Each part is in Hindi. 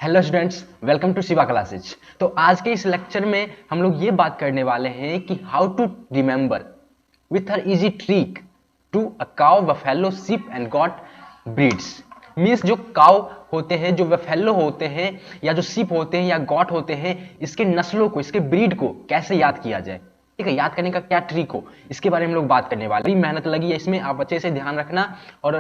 Hello students, welcome to Shiva classes. तो आज के इस लेक्चर में हम लोग ये बात करने वाले हैं कि how to remember with her easy trick to a cow buffalo sheep and goat breeds. Means जो काउ होते हैं, जो बफेलो होते हैं या जो शिप होते हैं या गॉट होते हैं, इसके नस्लों को, इसके ब्रीड को कैसे याद किया जाए। ठीक है, याद करने का क्या ट्रिक हो, इसके बारे में हम लोग बात करने वाले। बड़ी मेहनत लगी है इसमें, आप अच्छे से ध्यान रखना। और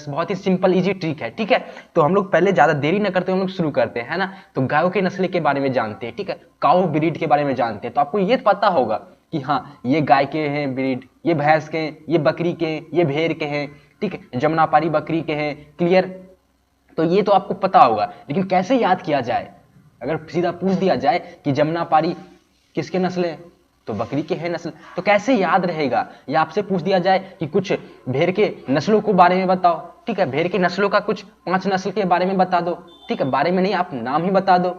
बहुत ही सिंपल इजी ट्रिक है। ठीक है, तो हम लोग पहले ज्यादा देरी न करते, हम लोग शुरू करते हैं, है ना। तो गायों के नस्ल के बारे में जानते हैं, ठीक है, काउ ब्रीड के बारे में जानते हैं। तो आपको ये पता होगा कि हाँ, ये गाय के हैं ब्रीड, ये भैंस के हैं, ये बकरी के हैं, ये भेड़ के हैं, ठीक है, जमुनापारी बकरी के हैं। क्लियर? तो ये तो आपको पता होगा, लेकिन कैसे याद किया जाए। अगर सीधा पूछ दिया जाए कि जमुनापारी किसके नस्ल है, तो बकरी के हैं नस्ल, तो कैसे याद रहेगा। या आपसे पूछ दिया जाए कि कुछ भेड़ के नस्लों को बारे में बताओ, ठीक है, भेड़ की नस्लों का कुछ 5 नस्ल के बारे में बता दो, ठीक है, बारे में नहीं, आप नाम ही बता दो,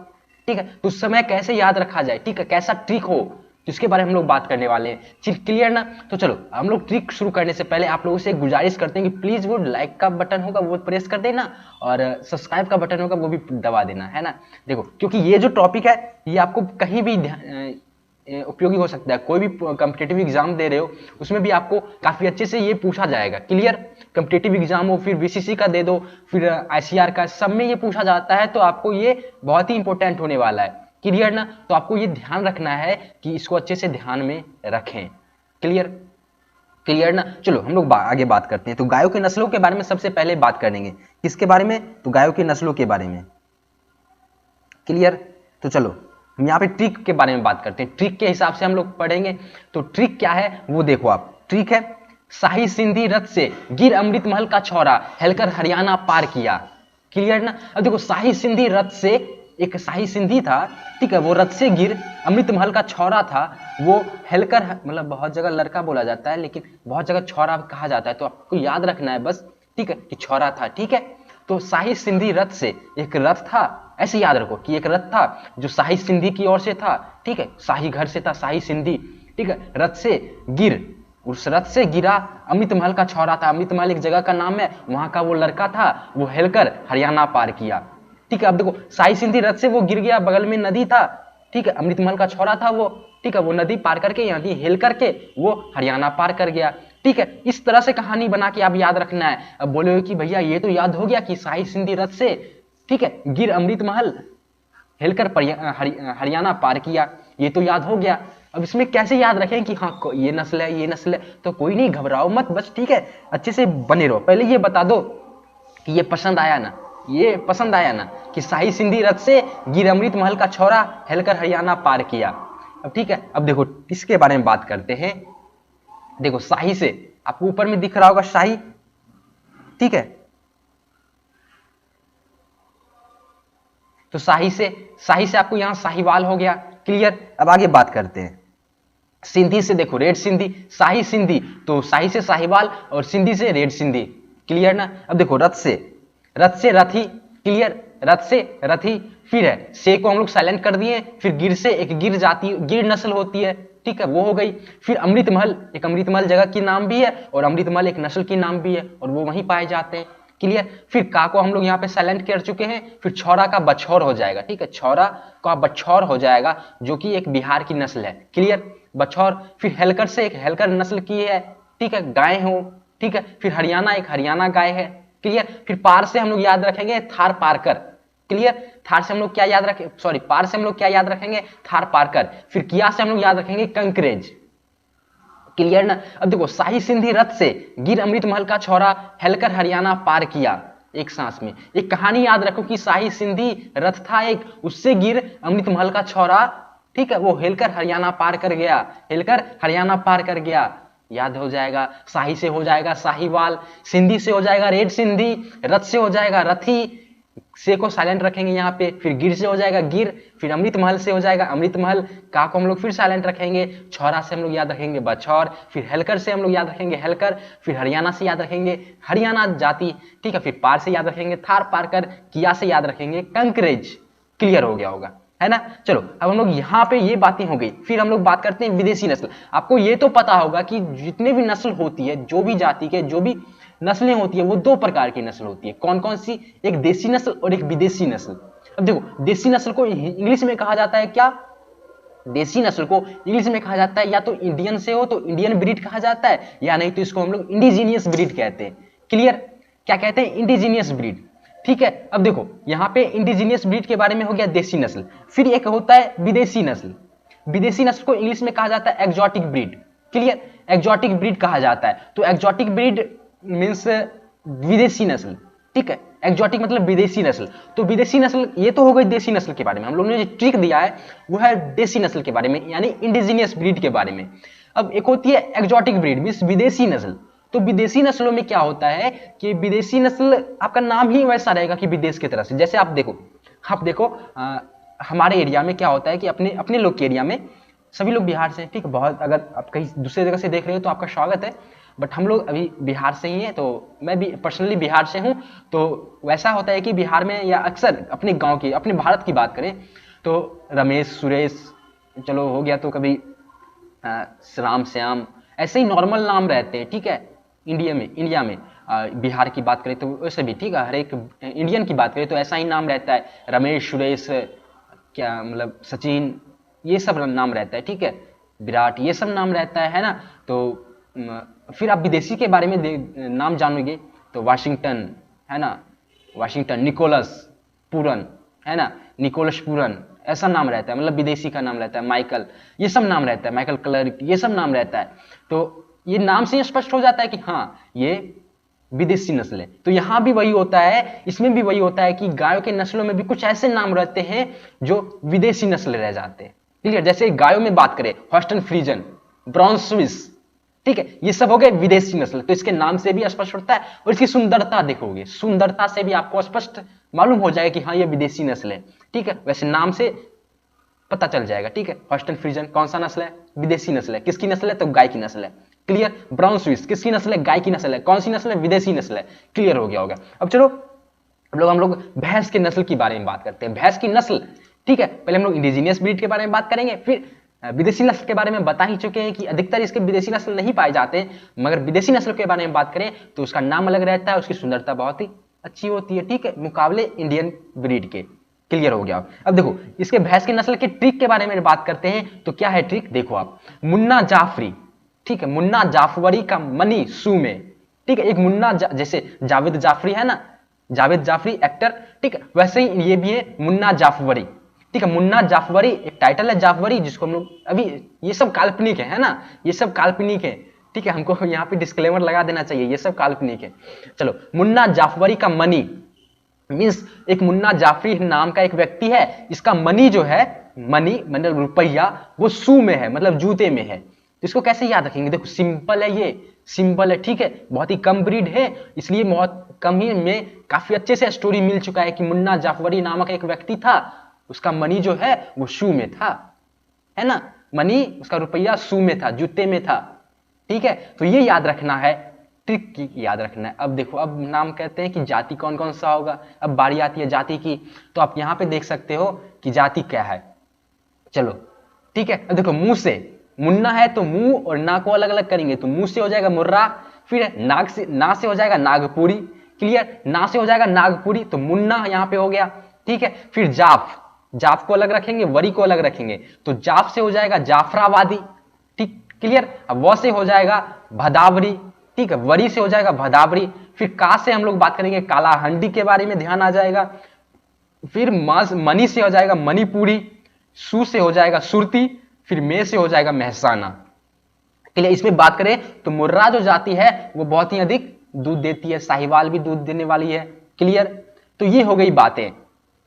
ठीक है, तो उस समय कैसे याद रखा जाए, ठीक है, कैसा ट्रिक हो, जिसके बारे में हम लोग बात करने वाले हैं। क्लियर ना। तो चलो हम लोग ट्रिक शुरू करने से पहले आप लोगों से एक गुजारिश करते हैं कि प्लीज वो लाइक का बटन होगा वो प्रेस कर देना, और सब्सक्राइब का बटन होगा वो भी दबा देना, है ना। देखो, क्योंकि ये जो टॉपिक है ये आपको कहीं भी उपयोगी हो सकता है। कोई भी कॉम्पिटेटिव एग्जाम दे रहे हो उसमें भी आपको काफी अच्छे से ये पूछा जाएगा। क्लियर? कॉम्पिटेटिव एग्जाम हो, फिर बीसीसी का दे दो, फिर आईसीआर का, सब में ये पूछा जाता है। तो आपको ये बहुत ही इंपॉर्टेंट होने वाला है। क्लियर ना। तो आपको ये ध्यान रखना है कि इसको अच्छे से ध्यान में रखें। क्लियर? क्लियर ना। चलो हम लोग आगे बात करते हैं। तो गायों के नस्लों के बारे में सबसे पहले बात करेंगे। किसके बारे में? तो गायों के नस्लों के बारे में। क्लियर? तो चलो हम यहाँ पे ट्रिक के बारे में बात करते हैं। ट्रिक के हिसाब से हम लोग पढ़ेंगे। तो ट्रिक क्या है वो देखो आप। ट्रिक है, शाही सिंधी रथ से गिर अमृत महल का छौरा हेलकर हरियाणा पार किया। क्लियर ना। अब देखो, शाही सिंधी रथ से, एक शाही सिंधी था, ठीक है, वो रथ से गिर अमृत महल का छौरा था, वो हेलकर, मतलब बहुत जगह लड़का बोला जाता है लेकिन बहुत जगह छौरा कहा जाता है, तो आपको याद रखना है बस, ठीक है, कि छौरा था। ठीक है, तो शाही सिंधी रथ से एक रथ था, ऐसे याद रखो कि एक रथ था जो शाही सिंधी की ओर से था, ठीक है, शाही घर से था शाही सिंधी, ठीक है, रथ से गिर, उस रथ से गिरा अमृत महल का छौरा था। अमृत महल एक जगह का नाम है, वहां का वो लड़का था, वो हेलकर हरियाणा पार किया। ठीक है, अब देखो, शाही सिंधी रथ से वो गिर गया, बगल में नदी था, ठीक है, अमृत महल का छौरा था वो, ठीक है, वो नदी पार करके, यानी हेल करके वो हरियाणा पार कर गया। ठीक है, इस तरह से कहानी बना के आप याद रखना है। अब बोले कि भैया ये तो याद हो गया कि शाही सिंधी रथ से, ठीक है, गिर अमृत महल हेलकर हरियाणा पार किया, ये तो याद हो गया। अब इसमें कैसे याद रखें कि हाँ ये नस्ल है, ये नस्ल है। तो कोई नहीं, घबराओ मत बस, ठीक है, अच्छे से बने रहो। पहले ये बता दो कि ये पसंद आया ना, ये पसंद आया ना कि शाही सिंधी रथ से गिर अमृत महल का छौरा हेलकर हरियाणा पार किया। अब ठीक है, अब देखो इसके बारे में बात करते हैं। देखो, शाही से आपको ऊपर में दिख रहा होगा शाही, ठीक है, तो शाही से आपको यहां साहिवाल हो गया। क्लियर? अब आगे बात करते हैं। सिंधी से देखो, रेड सिंधी, शाही सिंधी, तो शाही से साहिवाल और सिंधी से रेड सिंधी। क्लियर ना। अब देखो, रथ से रथी। क्लियर? रथ से रथी। फिर है से को हम लोग साइलेंट कर दिए, फिर गिर से एक गिर जाती, गिर नस्ल होती है, ठीक है, वो हो गई। फिर अमृत महल, एक अमृत महल जगह की नाम भी है और अमृत महल एक नस्ल की नाम भी है और वो वहीं पाए जाते हैं। क्लियर? फिर का को हम लोग यहाँ पे साइलेंट कर चुके हैं। फिर छौरा का बछौर हो जाएगा, ठीक है, छौरा का बछौर हो जाएगा, जो कि एक बिहार की नस्ल है। क्लियर? बछौर। फिर हेलकर से एक हेलकर नस्ल की है, ठीक है, गाय हो, ठीक है, फिर हरियाणा एक हरियाणा गाय है। क्लियर? फिर पार से हम लोग याद रखेंगे थार पारकर। क्लियर? थार से हम लोग क्या याद रखें, सॉरी, पार से हम लोग क्या याद रखेंगे, थार पारकर। फिर किया से हम लोग याद रखेंगे कंकरेज। क्लियर ना। अब देखो, शाही सिंधी रथ से गिर अमृत महल का छौरा हेलकर हरियाणा पार किया, एक सांस में। एक कहानी याद रखो कि शाही सिंधी रथ था एक, उससे गिर अमृत महल का छौरा, ठीक है, वो हेलकर हरियाणा पार कर गया, हेलकर हरियाणा पार कर गया। याद हो जाएगा। शाही से हो जाएगा साहिवाल, सिंधी से हो जाएगा रेड सिंधी, रथ से हो जाएगा रथी, से को साइलेंट रखेंगे यहाँ पे, फिर गिर से हो जाएगा गिर, फिर अमृत महल से हो जाएगा अमृत महल, का को हम लोग फिर साइलेंट रखेंगे, छौरा से हम लोग याद रखेंगे बछौर, फिर हेलकर से हम लोग याद रखेंगे हेलकर, फिर हरियाणा से याद रखेंगे हरियाणा जाति, ठीक है, फिर पार से याद रखेंगे थार पारकर, किया से याद रखेंगे कंकरेज। क्लियर हो गया होगा, है ना। चलो अब हम लोग यहाँ पे ये बातें हो गई। फिर हम लोग बात करते हैं विदेशी नस्ल। आपको ये तो पता होगा कि जितने भी नस्ल होती है, जो भी जाति के, जो भी नस्लें होती है वो दो प्रकार की नस्ल होती है। कौन कौन सी? एक देसी नस्ल और एक विदेशी नस्ल। अब देखो, देसी नस्ल को इंग्लिश में कहा जाता है क्या? देसी नस्ल को इंग्लिश में कहा जाता है या तो इंडियन से हो तो इंडियन ब्रीड कहा जाता है, या नहीं तो इसको हम लोग इंडिजीनियस ब्रीड कहते हैं। क्लियर? क्या कहते हैं? Indigenous breed. ठीक है, अब देखो यहाँ पे इंडिजीनियस ब्रीड के बारे में हो गया देसी नस्ल। फिर एक होता है विदेशी नस्ल। विदेशी नस्ल को इंग्लिश में कहा जाता है exotic breed. Clear? Exotic breed कहा जाता है। तो एक्जॉटिक ब्रीड मीन्स विदेशी नस्ल। ठीक है, एक्जॉटिक मतलब विदेशी नस्ल। तो विदेशी नस्ल ये तो हो गई देसी नस्ल के बारे में। हम लोगों ने जो ट्रिक दिया है वो है देसी नस्ल के बारे में, यानी इंडिजीनियस ब्रीड के बारे में। अब एक होती है एक्जॉटिक ब्रीड मीन्स विदेशी नस्ल। तो विदेशी नस्लों में क्या होता है कि विदेशी नस्ल आपका नाम ही वैसा रहेगा कि विदेश की तरह से। जैसे आप देखो हमारे एरिया में क्या होता है कि अपने लोग के एरिया में सभी लोग बिहार से हैं। ठीक है, बहुत अगर आप कहीं दूसरे जगह से देख रहे हो तो आपका स्वागत है, बट हम लोग अभी बिहार से ही हैं। तो मैं भी पर्सनली बिहार से हूँ। तो वैसा होता है कि बिहार में या अक्सर अपने गांव की, अपने भारत की बात करें तो रमेश, सुरेश, चलो हो गया, तो कभी राम, श्याम, ऐसे ही नॉर्मल नाम रहते हैं। ठीक है, इंडिया में बिहार की बात करें तो वैसे भी ठीक है, हर एक इंडियन की बात करें तो ऐसा ही नाम रहता है, रमेश, सुरेश, क्या मतलब सचिन, ये सब नाम रहता है। ठीक है, विराट, ये सब नाम रहता है ना। तो फिर आप विदेशी के बारे में नाम जानोगे तो वाशिंगटन है ना, वाशिंगटन, निकोलस पूरन है ना, निकोलस पूरन, ऐसा नाम रहता है, मतलब विदेशी का नाम रहता है। माइकल, ये सब नाम रहता है, माइकल क्लर्क, ये सब नाम रहता है। तो ये नाम से स्पष्ट हो जाता है कि हाँ ये विदेशी नस्ल है। तो यहां भी वही होता है, इसमें भी वही होता है कि गायों के नस्लों में भी कुछ ऐसे नाम रहते हैं जो विदेशी नस्ल रह जाते हैं। क्लियर? जैसे गायों में बात करें, हॉस्टन फ्रीजन, ब्राउन स्विस, ठीक है, ये सब हो गए विदेशी नस्ल। तो इसके नाम से भी स्पष्ट होता है, और इसकी सुंदरता देखोगे, सुंदरता से भी आपको स्पष्ट मालूम हो जाएगा कि हाँ ये विदेशी नस्ल है। ठीक है, वैसे नाम से पता चल जाएगा। ठीक है, हॉस्टन फ्रीजन कौन सा नस्ल है? विदेशी नस्ल है। किसकी नस्ल है? तो गाय की नस्ल है। क्लियर? ब्राउन स्विस किसकी नस्ल है? गाय की नस्ल है। कौन सी नस्ल है? विदेशी नस्ल है। क्लियर हो गया होगा। अब चलो हम लोग भैंस की नस्ल की बारे में बात करते हैं। भैंस की नस्ल, ठीक है, पहले हम लोग इंडिजीनियस ब्रीड के बारे में बात करेंगे, फिर विदेशी नस्ल के बारे में बता ही चुके हैं कि अधिकतर इसके विदेशी नस्ल नहीं पाए जाते हैं, मगर विदेशी नस्ल के बारे में बात करें तो उसका नाम अलग रहता है, उसकी सुंदरता बहुत ही अच्छी होती है। ठीक है, मुकाबले इंडियन ब्रीड के। क्लियर हो गया। अब देखो इसके भैंस की नस्ल के ट्रिक के बारे में बात करते हैं। तो क्या है ट्रिक? देखो आप, मुन्ना जाफरी, ठीक है, मुन्ना जाफरी का मनी सू में, ठीक है, एक मुन्ना जैसे जावेद जाफरी है ना, जावेद जाफरी एक्टर, ठीक है, वैसे ही ये भी है मुन्ना जाफरी। ठीक है, मुन्ना जाफरी एक टाइटल है जाफरी, जिसको हम लोग अभी, ये सब काल्पनिक है ना, ये सब काल्पनिक है। ठीक है, हमको यहाँ पे डिस्क्लेमर लगा देना चाहिए, ये सब काल्पनिक है। चलो, मुन्ना जाफरी का मनी मीन्स एक मुन्ना जाफरी नाम का एक व्यक्ति है, इसका मनी जो है, मनी मतलब रुपया, वो शू में है, मतलब जूते में है। तो इसको कैसे याद रखेंगे? देखो सिंपल है, ये सिंपल है। ठीक है, बहुत ही कम ब्रीड है, इसलिए बहुत कम ही में काफी अच्छे से स्टोरी मिल चुका है कि मुन्ना जाफरी नामक एक व्यक्ति था, उसका मनी जो है वो शू में था, है ना, मनी उसका रुपया शू में था, जूते में था। ठीक है, तो ये याद रखना है, ट्रिक की याद रखना है। अब देखो, अब नाम कहते हैं कि जाति कौन कौन सा होगा। अब बारी आती है जाति की, तो आप यहाँ पे देख सकते हो कि जाति क्या है। चलो ठीक है, अब देखो मुंह से, मुन्ना है तो मुंह और ना को अलग अलग करेंगे, तो मुंह से हो जाएगा मुर्रा, फिर नाग से, ना से हो जाएगा नागपुरी। क्लियर? ना से हो जाएगा नागपुरी, तो मुन्ना यहाँ पे हो गया। ठीक है, फिर जाफ, जाफ को अलग रखेंगे, वरी को अलग रखेंगे, तो जाफ से हो जाएगा जाफराबादी। ठीक, क्लियर? अब वो से हो जाएगा भदावरी। ठीक है, वरी से हो जाएगा भदावरी। फिर का से हम लोग बात करेंगे कालाहंडी के बारे में ध्यान आ जाएगा। फिर मनी से हो जाएगा मणिपुरी, सू से हो जाएगा सुरती, फिर मे से हो जाएगा महसाना। क्लियर? इसमें बात करें तो मुर्रा जो जाति है वो बहुत ही अधिक दूध देती है, साहिवाल भी दूध देने वाली है। क्लियर? तो ये हो गई बातें।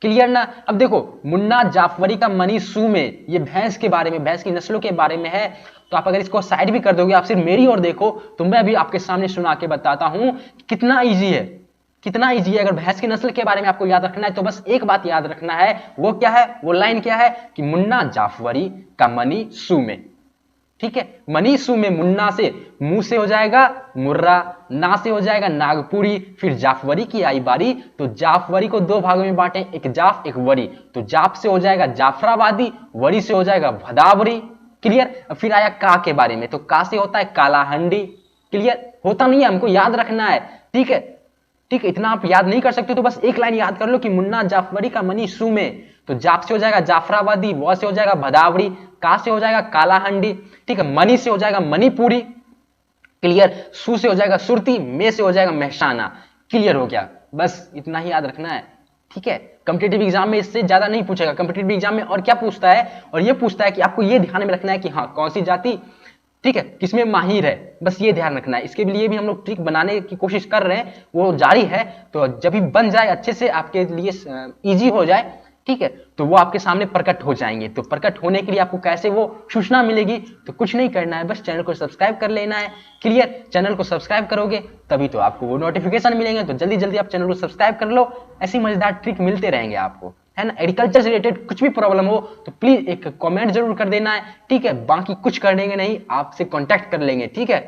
क्लियर ना? अब देखो मुन्ना जाफरी का मनी सू में, ये भैंस के बारे में, भैंस की नस्लों के बारे में है। तो आप अगर इसको साइड भी कर दोगे, आप सिर्फ मेरी ओर देखो, तो मैं भी आपके सामने सुना के बताता हूं कितना इजी है, कितना इजी है। अगर भैंस की नस्ल के बारे में आपको याद रखना है तो बस एक बात याद रखना है, वो क्या है, वो लाइन क्या है कि मुन्ना जाफरी का मनी सू में। ठीक है, मनी सू में मुन्ना से, मुंह से हो जाएगा मुर्रा, ना से हो जाएगा नागपुरी, फिर जाफवरी की आई बारी। तो जाफवरी को दो भागों में बांटे, एक जाफ एक वरी। तो जाफ से हो जाएगा जाफराबादी, वरी से हो जाएगा भदावरी। क्लियर? फिर आया का के बारे में, तो का से होता है कालाहंडी। क्लियर? होता नहीं है, हमको याद रखना है, ठीक है, ठीक है, इतना आप याद नहीं कर सकते तो बस एक लाइन याद कर लो कि मुन्ना जाफरी का मनी सू में, तो जाप से हो जाएगा जाफराबादी, व से हो जाएगा भदावड़ी, का से हो जाएगा कालाहंडी, ठीक है, मनी से हो जाएगा मणिपुरी, क्लियर, सू से हो जाएगा सुरती, में से हो जाएगा महसाना। क्लियर हो गया, बस इतना ही याद रखना है। ठीक है, कॉम्पिटेटिव एग्जाम में इससे ज्यादा नहीं पूछेगा। कॉम्पिटेटिव एग्जाम में और क्या पूछता है, और ये पूछता है कि आपको ये ध्यान में रखना है कि हाँ कौन सी जाति, ठीक है, किसमें माहिर है, बस ये ध्यान रखना है। इसके लिए भी हम लोग ट्रिक बनाने की कोशिश कर रहे हैं, वो जारी है। तो जब भी बन जाए अच्छे से, आपके लिए इजी हो जाए, ठीक है, तो वो आपके सामने प्रकट हो जाएंगे। तो प्रकट होने के लिए आपको कैसे वो सूचना मिलेगी, तो कुछ नहीं करना है, बस चैनल को सब्सक्राइब कर लेना है। क्लियर, चैनल को सब्सक्राइब करोगे तभी तो आपको वो नोटिफिकेशन मिलेंगे। तो जल्दी जल्दी आप चैनल को सब्सक्राइब कर लो, ऐसी मजेदार ट्रिक मिलते रहेंगे आपको, है ना। एग्रीकल्चर से रिलेटेड कुछ भी प्रॉब्लम हो तो प्लीज एक कमेंट जरूर कर देना है, ठीक है। बाकी कुछ कर देंगे नहीं, आपसे कांटेक्ट कर लेंगे, ठीक है,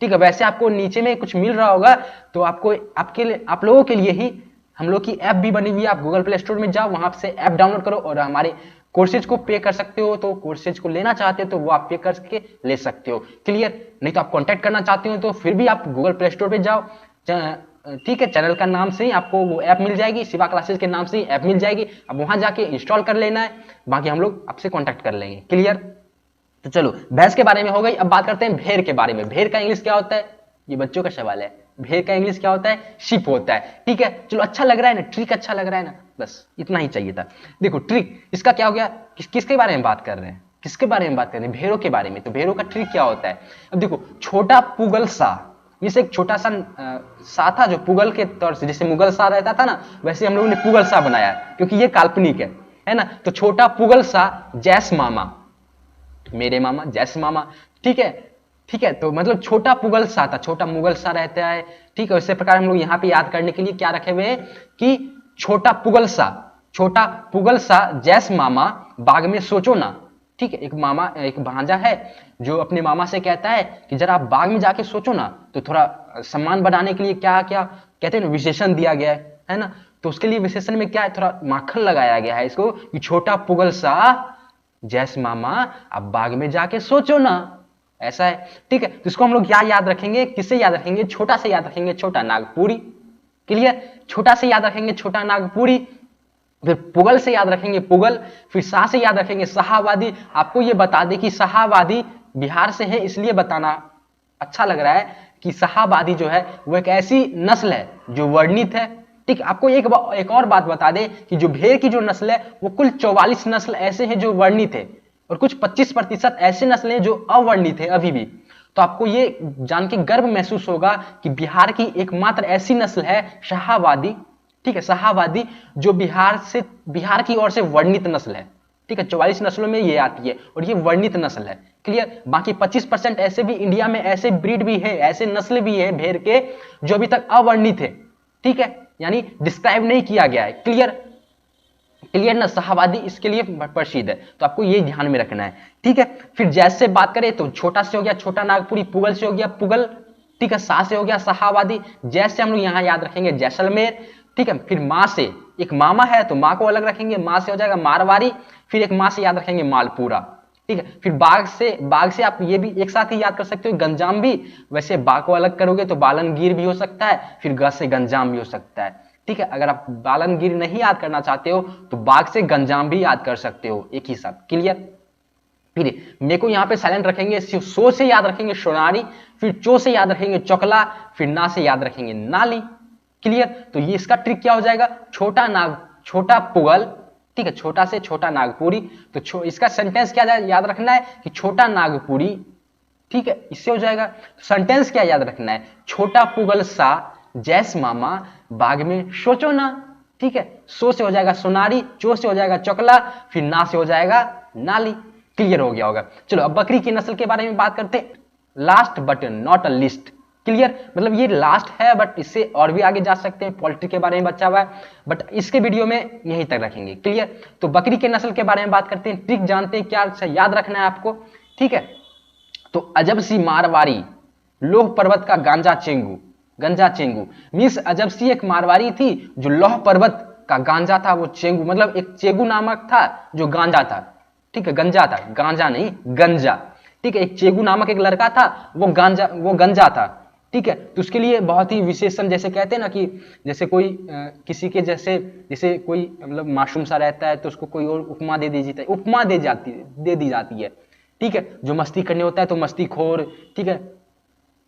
ठीक है। वैसे आपको नीचे में कुछ मिल रहा होगा, तो आपको आपके लिए, आप लोगों के लिए ही हम लोग की ऐप भी बनी हुई है। आप गूगल प्ले स्टोर में जाओ, वहां से ऐप डाउनलोड करो और हमारे कोर्सेज को पे कर सकते हो। तो कोर्सेज को लेना चाहते हो तो वो आप पे करके ले सकते हो। क्लियर, नहीं तो आप कांटेक्ट करना चाहते हो तो फिर भी आप गूगल प्ले स्टोर पे जाओ, ठीक है, चैनल का नाम से ही आपको वो ऐप मिल जाएगी, शिवा क्लासेस के नाम से ही ऐप मिल जाएगी। अब वहां जाके इंस्टॉल कर लेना है, बाकी हम लोग आपसे कांटेक्ट कर लेंगे। क्लियर, तो चलो भैंस के बारे में हो गई। अब बात करते हैं भेड़ के बारे में। भेड़ का इंग्लिश क्या होता है, ये बच्चों का सवाल है। भेड़ का इंग्लिश क्या होता है, शिप होता है। ठीक है, चलो अच्छा लग रहा है ना, ट्रिक अच्छा लग रहा है ना, बस इतना ही चाहिए था। देखो ट्रिक इसका क्या हो गया, किसके बारे में बात कर रहे हैं, किसके बारे में बात कर रहे हैं, भेड़ों के बारे में। तो भेड़ों का ट्रिक क्या होता है, अब देखो छोटा पुगल सा, जैसे एक छोटा सा सा था जो पुगल के तौर से, जैसे मुगल सा रहता था ना, वैसे हम लोगों ने पुगल सा बनाया, क्योंकि ये काल्पनिक है ना। तो छोटा पुगल सा जैस मामा, मेरे मामा जैस मामा, ठीक है, ठीक है। तो मतलब छोटा पुगल सा था, छोटा मुगल सा रहता है, ठीक है। इसी प्रकार हम लोग यहाँ पे याद करने के लिए क्या रखे हुए हैं कि छोटा पुगल सा जैस मामा बाग में सोचो ना, ठीक है। एक मामा, एक भांजा है जो अपने मामा से कहता है कि जरा आप बाग में जाके सोचो ना। तो थोड़ा सम्मान बढ़ाने के लिए क्या क्या कहते हैं ना, विशेषण दिया गया है ना। तो उसके लिए विशेषण में क्या है, थोड़ा माखन लगाया गया है इसको, कि छोटा पुगल सा जैस मामा आप बाग में जाके सोचो ना, ऐसा है, ठीक है। तो इसको हम लोग क्या याद रखेंगे, किससे याद रखेंगे, छोटा से याद रखेंगे, छोटा नागपुरी। क्लियर, छोटा से याद रखेंगे छोटा नागपुरी, फिर पुगल से याद रखेंगे पुगल, फिर शाह से याद रखेंगे शाहवादी। आपको ये बता दें कि शाहवादी बिहार से है, इसलिए बताना अच्छा लग रहा है कि शाहवादी जो है वो एक ऐसी नस्ल है जो वर्णित है, ठीक। आपको एक और बात बता दें कि जो भेड़ की जो नस्ल है वो कुल 44 नस्ल ऐसे हैं जो वर्णित है, और कुछ 25% ऐसे नस्ल हैं जो अवर्णित है अभी भी। तो आपको ये जान के गर्व महसूस होगा कि बिहार की एकमात्र ऐसी नस्ल है शाहवादी, ठीक है, शाहवादी, जो बिहार की ओर से वर्णित नस्ल है, ठीक है। 44 नस्लों में ये आती है और ये वर्णित नस्ल है। क्लियर, बाकी 25% ऐसे भी इंडिया में ऐसे ब्रीड भी है, ऐसे नस्ल भी है भेड़ के जो अभी तक अवर्णित है, ठीक है, यानी डिस्क्राइब नहीं किया गया है। क्लियर, क्लियर ना, शाहवादी इसके लिए प्रसिद्ध है, तो आपको ये ध्यान में रखना है, ठीक है। फिर जैसे बात करें तो छोटा से हो गया छोटा नागपुरी, पुगल से हो गया पुगल, ठीक है, शाह से हो गया शाहवादी, जैसे हम लोग यहाँ याद रखेंगे जैसलमेर, ठीक है। फिर माँ से, एक मामा है तो माँ को अलग रखेंगे, माँ से हो जाएगा मारवाड़ी, फिर एक माँ से याद रखेंगे मालपुरा, ठीक है। फिर बाघ से आप ये भी एक साथ ही याद कर सकते हो, गंजाम भी। वैसे बाघ को अलग करोगे तो बालनगीर भी हो सकता है, फिर ग से गंजाम भी हो सकता है, ठीक है। अगर आप बालनगीर नहीं याद करना चाहते हो तो बाघ से गंजाम भी याद कर सकते हो एक ही साथ। क्लियर, फिर मेरे को यहाँ पे साइलेंट रखेंगे, सो से याद रखेंगे सोनारी, फिर चो से याद रखेंगे चौकला, फिर ना से याद रखेंगे नाली। क्लियर, तो ये इसका ट्रिक क्या हो जाएगा, छोटा पुगल, ठीक है, छोटा से छोटा नागपुरी। तो इसका सेंटेंस क्या याद रखना है कि छोटा नागपुरी, ठीक है, इससे हो जाएगा। सेंटेंस क्या याद रखना है, छोटा पुगल सा जैस मामा बाग में सोचो ना, ठीक है। सो से हो जाएगा सोनारी, चो से हो जाएगा चौकला, फिर ना से हो जाएगा नाली। क्लियर हो गया होगा। चलो अब बकरी की नस्ल के बारे में बात करते हैं, last but not a list. Clear, मतलब ये लास्ट है बट इससे और भी आगे जा सकते हैं, पोल्ट्री के बारे में बचा हुआ है, बट इसके वीडियो में यहीं तक रखेंगे। क्लियर, तो बकरी के नस्ल के बारे में बात करते हैं, ट्रिक जानते हैं क्या याद रखना है आपको, ठीक है। तो अजब सी मारवाड़ी, लोह पर्वत का गंजा चेंगू मीन्स अजब सी एक मारवाड़ी थी जो लोह पर्वत का गांजा था, वो चेंगू मतलब एक चेगू नामक था जो गांजा था, ठीक है, गंजा था, गांजा नहीं गंजा, ठीक है। एक चेगू नामक एक लड़का था, वो गंजा था, ठीक है। तो उसके लिए बहुत ही विशेषण, जैसे कहते हैं ना कि जैसे कोई किसी के जैसे कोई मतलब मासूम सा रहता है तो उसको कोई और उपमा दे दी जाती है, उपमा दे दी जाती है, ठीक है। जो मस्ती करने होता है तो मस्ती खोर, ठीक है,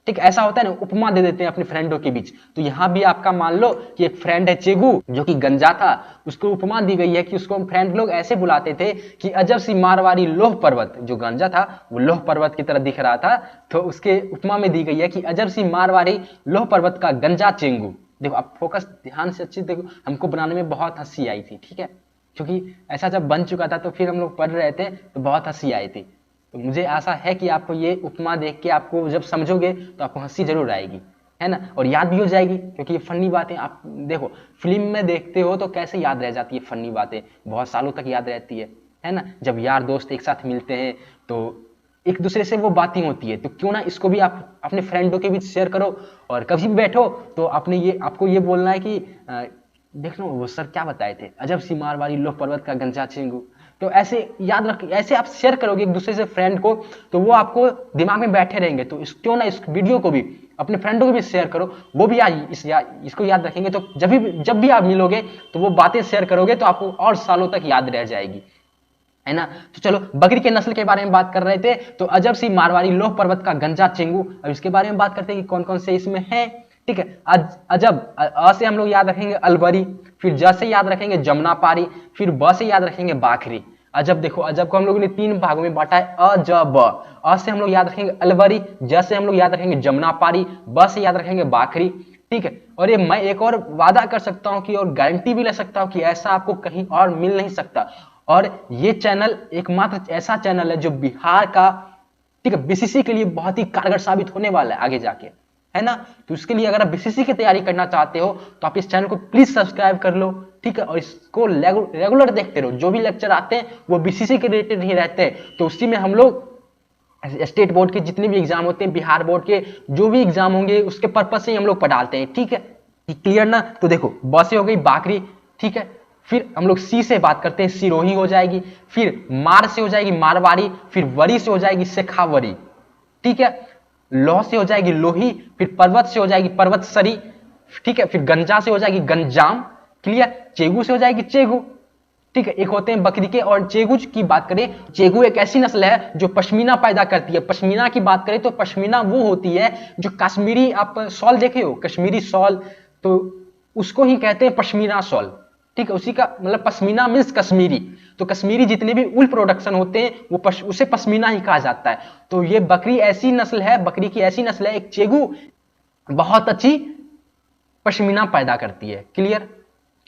ठीक ऐसा होता है ना, उपमा दे देते हैं अपने फ्रेंडों के बीच। तो यहाँ भी आपका मान लो कि एक फ्रेंड है चेगू जो कि गंजा था, उसको उपमा दी गई है कि उसको फ्रेंड लोग ऐसे बुलाते थे कि अजब सी मारवाड़ी लोह पर्वत, जो गंजा था वो लोह पर्वत की तरह दिख रहा था, तो उसके उपमा में दी गई है कि अजब सी मारवाड़ी लोह पर्वत का गंजा चेंगू। देखो आप फोकस ध्यान से अच्छी देखो, हमको बनाने में बहुत हंसी आई थी, ठीक है, क्योंकि ऐसा जब बन चुका था तो फिर हम लोग पढ़ रहे थे तो बहुत हंसी आई थी। तो मुझे आशा है कि आपको ये उपमा देख के आपको जब समझोगे तो आपको हंसी जरूर आएगी, है ना, और याद भी हो जाएगी, क्योंकि ये फनी बातें आप देखो फिल्म में देखते हो तो कैसे याद रह जाती है फनी बातें, बहुत सालों तक याद रहती है ना। जब यार दोस्त एक साथ मिलते हैं तो एक दूसरे से वो बातें होती है, तो क्यों ना इसको भी आप अपने फ्रेंडों के बीच शेयर करो, और कभी भी बैठो तो आपको ये बोलना है कि देख लो वो सर क्या बताए थे, अजब सी मारवाड़ी लोह पर्वत का गंजा चेंगू। तो ऐसे याद रख, ऐसे आप शेयर करोगे एक दूसरे से फ्रेंड को, तो वो आपको दिमाग में बैठे रहेंगे। तो क्यों ना इस वीडियो को भी अपने फ्रेंडों को भी शेयर करो, वो भी इसको याद रखेंगे। तो जब भी आप मिलोगे तो वो बातें शेयर करोगे तो आपको और सालों तक याद रह जाएगी, है ना। तो चलो बकरी के नस्ल के बारे में बात कर रहे थे, तो अजब सी मारवाड़ी लोह पर्वत का गंजा चेंगू, अब इसके बारे में बात करते हैं कि कौन कौन से इसमें है, ठीक है। अजब, अ से हम लोग याद रखेंगे अलवरी, फिर ज से याद रखेंगे जमुना पारी, फिर ब से याद रखेंगे बाखरी। अजब देखो, अजब को हम लोगों ने 3 भागों में बांटा है, अ ज ब। अ से हम लोग याद रखेंगे अलवरी, ज से हम लोग याद रखेंगे जमुना पारी, ब से याद रखेंगे बाखरी, ठीक है। और ये मैं एक और वादा कर सकता हूं कि, और गारंटी भी ले सकता हूं कि ऐसा आपको कहीं और मिल नहीं सकता। और ये चैनल एकमात्र ऐसा चैनल है जो बिहार का, ठीक है, बीसीसी के लिए बहुत ही कारगर साबित होने वाला है आगे जाके, है ना। तो उसके लिए अगर आप बीसीसी की तैयारी करना चाहते हो तो आप इस चैनल को प्लीज सब्सक्राइब कर लो, ठीक है, और इसको रेगुलर देखते रहो। जो भी लेक्चर आते हैं वो बीसीसी के रिलेटेड ही रहते हैं, तो उसी में हम लोग स्टेट बोर्ड के जितने भी एग्जाम होते हैं, बिहार बोर्ड के जो भी एग्जाम होंगे उसके पर्पज से ही हम लोग पढ़ाते हैं, ठीक है, क्लियर ना। तो देखो ब से हो गई बाकरी, ठीक है, फिर हम लोग सी से बात करते हैं, सिरोही हो जाएगी, फिर मार से हो जाएगी मारवाड़ी, फिर वरी से हो जाएगी शेखावरी, ठीक है, लौह से हो जाएगी लोही, फिर पर्वत से हो जाएगी पर्वतसरी, ठीक है, फिर गंजा से हो जाएगी गंजाम, क्लियर, चेगू से हो जाएगी चेगू, ठीक है। एक होते हैं बकरी के, और चेगू की बात करें, चेगू एक ऐसी नस्ल है जो पश्मीना पैदा करती है। पश्मीना की बात करें तो पश्मीना वो होती है जो कश्मीरी, आप शॉल देखे हो कश्मीरी शॉल, तो उसको ही कहते हैं पश्मीना शॉल, ठीक है, उसी का मतलब पश्मीना मीन्स कश्मीरी। तो कश्मीरी जितने भी उल प्रोडक्शन होते हैं वो उसे पश्मीना ही कहा जाता है। तो ये बकरी ऐसी नस्ल है, बकरी की ऐसी नस्ल है, एक चेगू बहुत अच्छी पश्मीना पैदा करती है, क्लियर,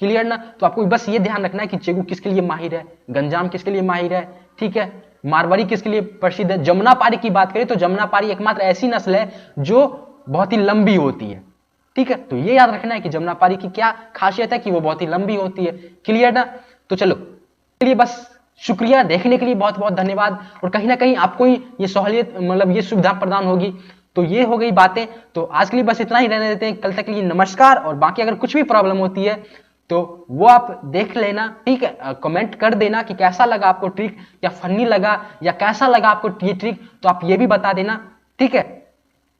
क्लियर ना। तो आपको बस ये ध्यान रखना है कि चेगू किसके लिए माहिर है, गंजाम किसके लिए माहिर है, ठीक है, मारवाड़ी किसके लिए प्रसिद्ध है। जमुना पारी की बात करें तो जमुना पारी एकमात्र ऐसी नस्ल है जो बहुत ही लंबी होती है, ठीक है। तो ये याद रखना है कि जमुना पारी की क्या खासियत है कि वो बहुत ही लंबी होती है, क्लियर ना। तो चलो चलिए, बस शुक्रिया, देखने के लिए बहुत बहुत धन्यवाद, और कहीं ना कहीं आपको ही ये सहूलियत मतलब ये सुविधा प्रदान होगी। तो ये हो गई बातें, तो आज के लिए बस इतना ही रहने देते हैं, कल तक के लिए नमस्कार। और बाकी अगर कुछ भी प्रॉब्लम होती है तो वो आप देख लेना, ठीक है, कमेंट कर देना कि कैसा लगा आपको ट्रिक, या फनी लगा, या कैसा लगा आपको ये ट्रिक, तो आप ये भी बता देना, ठीक है,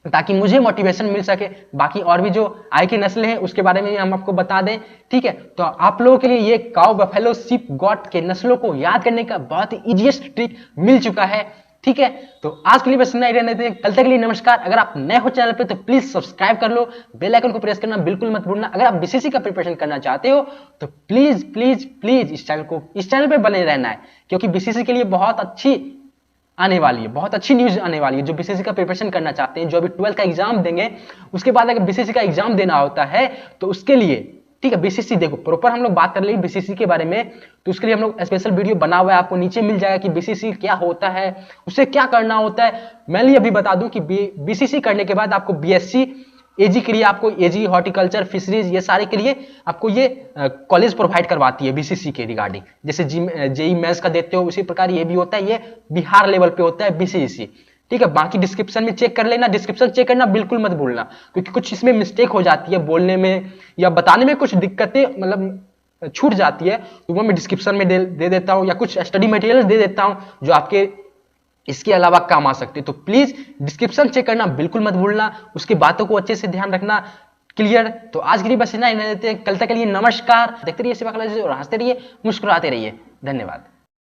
ताकि मुझे मोटिवेशन मिल सके। बाकी और भी जो आय की नस्लें हैं उसके बारे में हम आपको बता दें, ठीक है। तो आप लोगों के लिए ये काउ बफेलो शीप गॉट के नस्लों को याद करने का बहुत ही इजीएस्ट ट्रिक मिल चुका है, ठीक है। तो आज के लिए बस इतना ही रहने देते हैं, कल तक के लिए नमस्कार। अगर आप नए हो चैनल पे तो प्लीज सब्सक्राइब कर लो, बेल आइकन को प्रेस करना बिल्कुल मत भूलना। अगर आप बीसीसी का प्रिपरेशन करना चाहते हो तो प्लीज प्लीज प्लीज इस चैनल पे बने रहना है, क्योंकि बीसीसी के लिए बहुत अच्छी आने वाली है, बहुत अच्छी न्यूज आने वाली है। जो बीसीसी का प्रिपरेशन करना चाहते हैं, जो अभी 12th का एग्जाम देंगे, उसके बाद अगर बीसीसी का एग्जाम देना होता है तो उसके लिए, ठीक है, बीसीसी देखो प्रॉपर हम लोग बात कर लेंगे बीसीसी के बारे में, तो उसके लिए हम लोग स्पेशल वीडियो बना हुआ है, आपको नीचे मिल जाएगा कि बीसीसी क्या होता है, उसे क्या करना होता है। मैं अभी बता दूं कि बीसीसी करने के बाद आपको बीएससी एजी के लिए, आपको एजी हॉर्टिकल्चर फिशरीज ये सारे के लिए आपको ये कॉलेज प्रोवाइड करवाती है बीसीसी के रिगार्डिंग। जैसे जेई मेंस का देते हो उसी प्रकार ये भी होता है, ये बिहार लेवल पे होता है बीसीसी, ठीक है। बाकी डिस्क्रिप्शन में चेक कर लेना, डिस्क्रिप्शन चेक करना बिल्कुल मत भूलना, क्योंकि कुछ इसमें मिस्टेक हो जाती है, बोलने में या बताने में कुछ दिक्कतें मतलब छूट जाती है, तो वो मैं डिस्क्रिप्शन में दे देता हूँ, या कुछ स्टडी मटेरियल दे देता हूँ जो आपके इसके अलावा काम आ सकते हैं। तो प्लीज डिस्क्रिप्शन चेक करना बिल्कुल मत भूलना, उसकी बातों को अच्छे से ध्यान रखना। क्लियर? तो आज के लिए बस इतना ही देते हैं, कल तक के लिए नमस्कार। देखते रहिए सेवा क्लासेस और हंसते रहिए, मुस्कुराते रहिए। धन्यवाद।